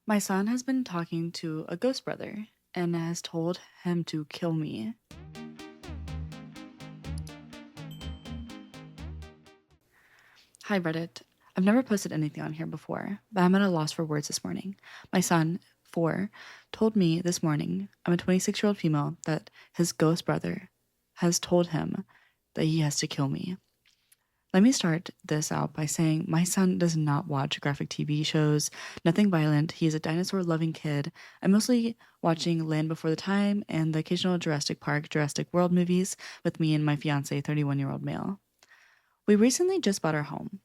My son has been talking to a ghost brother and has told him to kill me. Hi, Reddit. I've never posted anything on here before, but I'm at a loss for words this morning. My son, 4, told me this morning, I'm a 26-year-old female, that his ghost brother has told him that he has to kill me. Let me start this out by saying my son does not watch graphic TV shows, nothing violent. He is a dinosaur loving kid. I'm mostly watching Land Before the Time and the occasional Jurassic Park, Jurassic World movies with me and my fiance, 31-year-old male. We recently just bought our home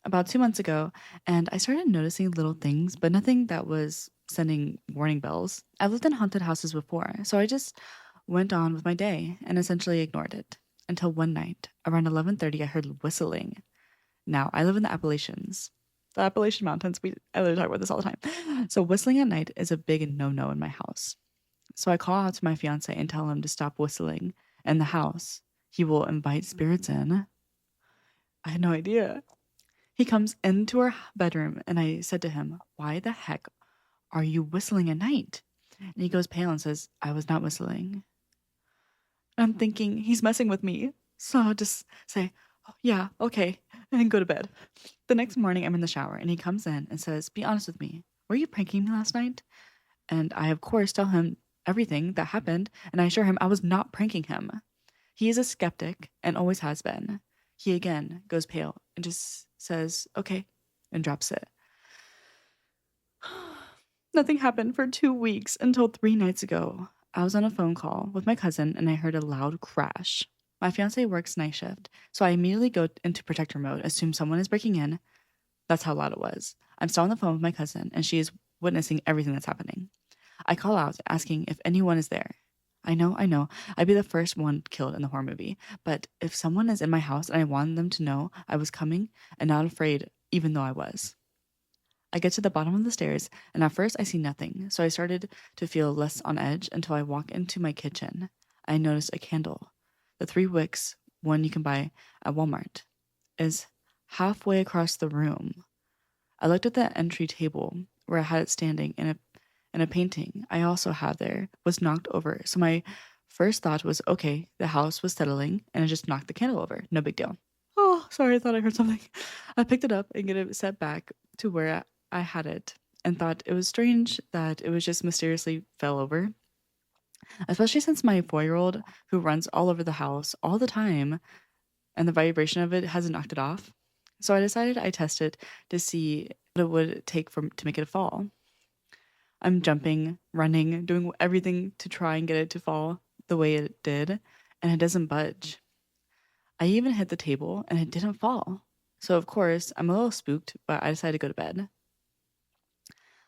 about 2 months ago, and I started noticing little things, but nothing that was sending warning bells. I've lived in haunted houses before, so I just went on with my day and essentially ignored it. Until one night, around 11:30, I heard whistling. Now, I live in the Appalachians. The Appalachian Mountains, I literally talk about this all the time. So whistling at night is a big no-no in my house. So I call out to my fiance and tell him to stop whistling in the house. He will invite spirits in. I had no idea. He comes into our bedroom and I said to him, "Why the heck are you whistling at night?" And he goes pale and says, "I was not whistling." I'm thinking he's messing with me. So I'll just say, "Oh, yeah, okay," and go to bed. The next morning, I'm in the shower and he comes in and says, "Be honest with me. Were you pranking me last night?" And I, of course, tell him everything that happened and I assure him I was not pranking him. He is a skeptic and always has been. He again goes pale and just says, "Okay," and drops it. Nothing happened for 2 weeks until 3 nights ago. I was on a phone call with my cousin and I heard a loud crash. My fiance works night shift, so I immediately go into protector mode, assume someone is breaking in. That's how loud it was. I'm still on the phone with my cousin and she is witnessing everything that's happening. I call out asking if anyone is there. I know, I'd be the first one killed in the horror movie, but if someone is in my house and I want them to know I was coming and not afraid, even though I was. I get to the bottom of the stairs, and at first I see nothing, so I started to feel less on edge until I walk into my kitchen. I notice a candle. The 3 wicks, one you can buy at Walmart, is halfway across the room. I looked at the entry table where I had it standing, and a painting I also had there was knocked over. So my first thought was, okay, the house was settling, and I just knocked the candle over. No big deal. Oh, sorry, I thought I heard something. I picked it up and get it set back to where I had it and thought it was strange that it was just mysteriously fell over, especially since my 4-year-old, who runs all over the house all the time, and the vibration of it hasn't knocked it off. So I decided I'd test it to see what it would take to make it fall. I'm jumping, running, doing everything to try and get it to fall the way it did, and it doesn't budge. I even hit the table and it didn't fall. So, of course, I'm a little spooked, but I decided to go to bed.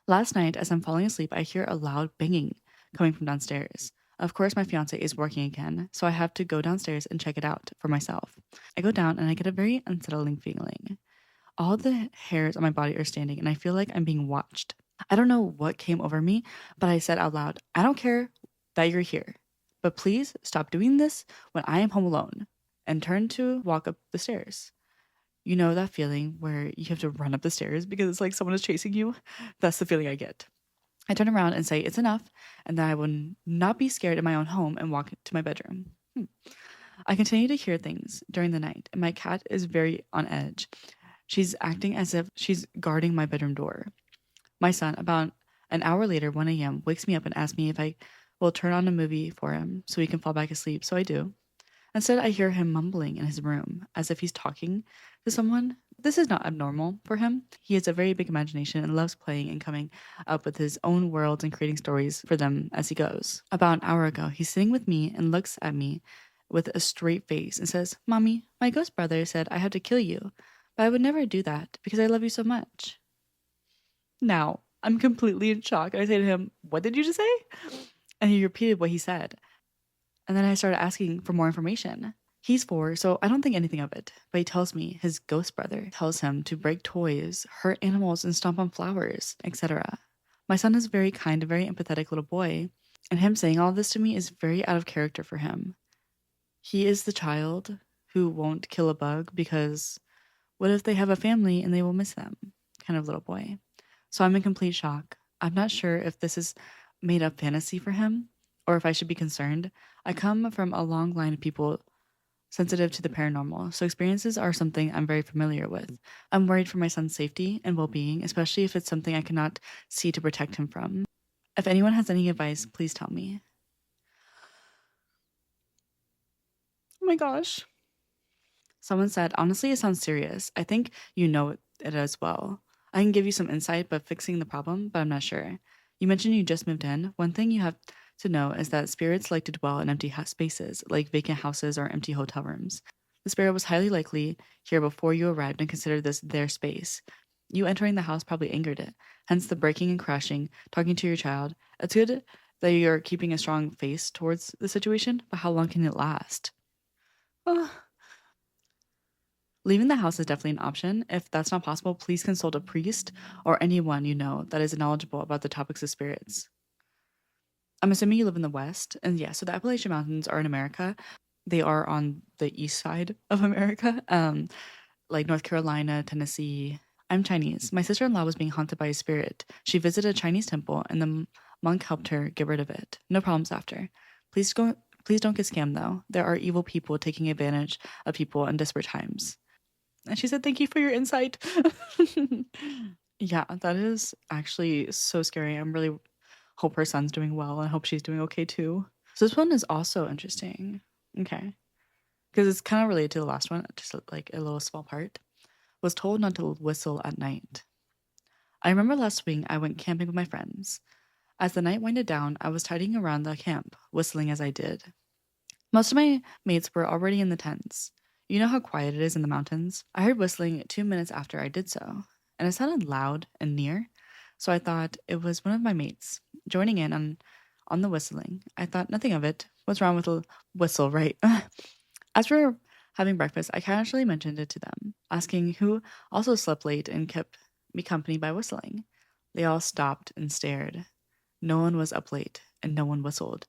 Last night, as I'm falling asleep, I hear a loud banging coming from downstairs. Of course, my fiance is working again, so I have to go downstairs and check it out for myself. I go down and I get a very unsettling feeling. All the hairs on my body are standing, and I feel like I'm being watched. I don't know what came over me, but I said out loud, "I don't care that you're here, but please stop doing this when I am home alone," and turned to walk up the stairs. You know that feeling where you have to run up the stairs because it's like someone is chasing you? That's the feeling I get. I turn around and say it's enough and that I will not be scared in my own home and walk to my bedroom. I continue to hear things during the night, and my cat is very on edge. She's acting as if she's guarding my bedroom door. My son, about an hour later, 1 a.m., wakes me up and asks me if I will turn on a movie for him so he can fall back asleep, so I do. Instead, I hear him mumbling in his room as if he's talking to someone. This is not abnormal for him. He has a very big imagination and loves playing and coming up with his own worlds and creating stories for them as he goes. About an hour ago, he's sitting with me and looks at me with a straight face and says, "Mommy, my ghost brother said I have to kill you, but I would never do that because I love you so much." Now, I'm completely in shock. I say to him, "What did you just say?" And he repeated what he said. And then I started asking for more information. He's 4, so I don't think anything of it. But he tells me his ghost brother tells him to break toys, hurt animals, and stomp on flowers, etc. My son is a very kind, very empathetic little boy, and him saying all this to me is very out of character for him. He is the child who won't kill a bug because what if they have a family and they will miss them? Kind of little boy. So I'm in complete shock. I'm not sure if this is made up fantasy for him or if I should be concerned. I come from a long line of people sensitive to the paranormal, so experiences are something I'm very familiar with. I'm worried for my son's safety and well being, especially if it's something I cannot see to protect him from. If anyone has any advice, please tell me. Oh my gosh. Someone said, honestly, it sounds serious. I think you know it as well. I can give you some insight, but fixing the problem, but I'm not sure. You mentioned you just moved in. One thing you have to know is that spirits like to dwell in empty spaces, like vacant houses or empty hotel rooms. The spirit was highly likely here before you arrived and considered this their space. You entering the house probably angered it, hence the breaking and crashing, talking to your child. It's good that you're keeping a strong face towards the situation, but how long can it last? Leaving the house is definitely an option. If that's not possible, please consult a priest or anyone you know that is knowledgeable about the topics of spirits. I'm assuming you live in the West. And yeah, so the Appalachian Mountains are in America. They are on the east side of America, like North Carolina, Tennessee. I'm Chinese. My sister in law was being haunted by a spirit. She visited a Chinese temple and the monk helped her get rid of it. No problems after. Please go. Please don't get scammed though. There are evil people taking advantage of people in desperate times. And she said, "Thank you for your insight." Yeah, that is actually so scary. I'm really hope her son's doing well and I hope she's doing okay too. So this one is also interesting. Okay. Because it's kind of related to the last one, just like a little small part. Was told not to whistle at night. I remember last spring I went camping with my friends. As the night winded down, I was tidying around the camp, whistling as I did. Most of my mates were already in the tents. You know how quiet it is in the mountains? I heard whistling 2 minutes after I did so, and it sounded loud and near, so I thought it was one of my mates joining in on the whistling. I thought nothing of it. What's wrong with a whistle, right? As we were having breakfast, I casually mentioned it to them, asking who also slept late and kept me company by whistling. They all stopped and stared. No one was up late, and no one whistled,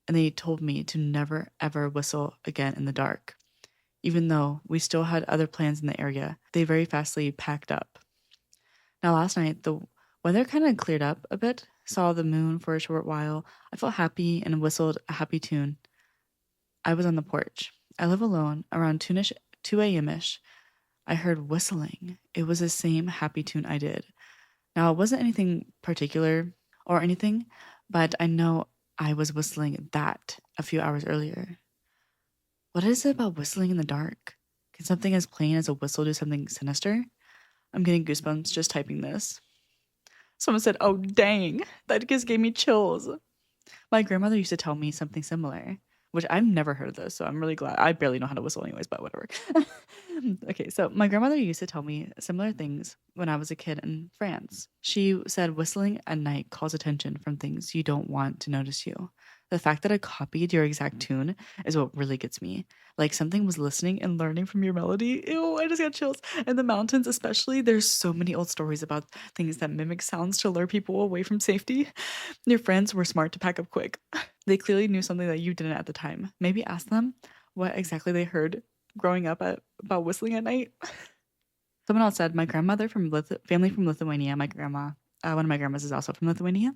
and they told me to never ever whistle again in the dark. Even though we still had other plans in the area, they very fastly packed up. Now, last night, the weather kind of cleared up a bit, saw the moon for a short while. I felt happy and whistled a happy tune. I was on the porch. I live alone. Around 2 a.m. ish, I heard whistling. It was the same happy tune I did. Now, it wasn't anything particular or anything, but I know I was whistling that a few hours earlier. What is it about whistling in the dark? Can something as plain as a whistle do something sinister? I'm getting goosebumps just typing this. Someone said, "Oh, dang, that just gave me chills." My grandmother used to tell me something similar, which I've never heard of this, so I'm really glad. I barely know how to whistle, anyways, but whatever. Okay, so my grandmother used to tell me similar things when I was a kid in France. She said whistling at night calls attention from things you don't want to notice you. The fact that I copied your exact tune is what really gets me. Like something was listening and learning from your melody. Ew, I just got chills. In the mountains, especially, there's so many old stories about things that mimic sounds to lure people away from safety. Your friends were smart to pack up quick. They clearly knew something that you didn't at the time. Maybe ask them what exactly they heard growing up about whistling at night. Someone else said, my grandmother from family from Lithuania, my grandma, one of my grandmas is also from Lithuania,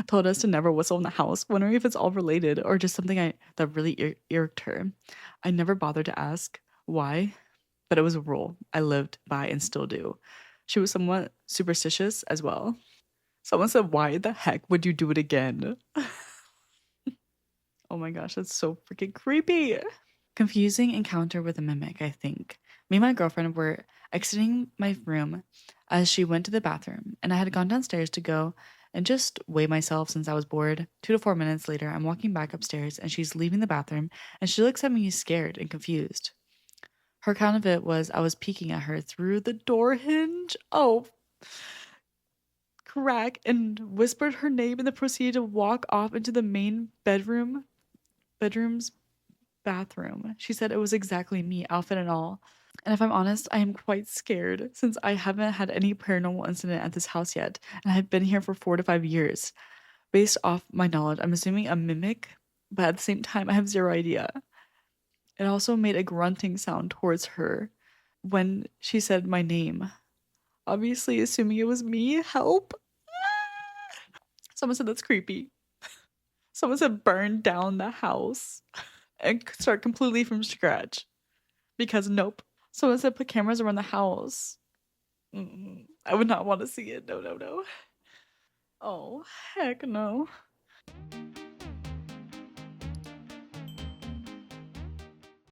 told us to never whistle in the house, wondering if it's all related or just something that really irked her. I never bothered to ask why, but it was a rule I lived by and still do. She was somewhat superstitious as well. Someone said, why the heck would you do it again? Oh my gosh, that's so freaking creepy. Confusing encounter with a mimic, I think. Me and my girlfriend were exiting my room as she went to the bathroom, and I had gone downstairs to go and just weigh myself since I was bored. 2 to 4 minutes later, I'm walking back upstairs and she's leaving the bathroom and she looks at me scared and confused. Her account of it was I was peeking at her through the door hinge. Oh, crack, and whispered her name and then proceeded to walk off into the main bedroom's bathroom. She said it was exactly me, outfit and all. And if I'm honest, I am quite scared since I haven't had any paranormal incident at this house yet, and I've been here for 4 to 5 years. Based off my knowledge, I'm assuming a mimic, but at the same time, I have zero idea. It also made a grunting sound towards her when she said my name. Obviously, assuming it was me. Help! Someone said that's creepy. Someone said burn down the house and start completely from scratch. Because nope. Someone said put cameras around the house. I would not want to see it. No, no, no. Oh, heck no.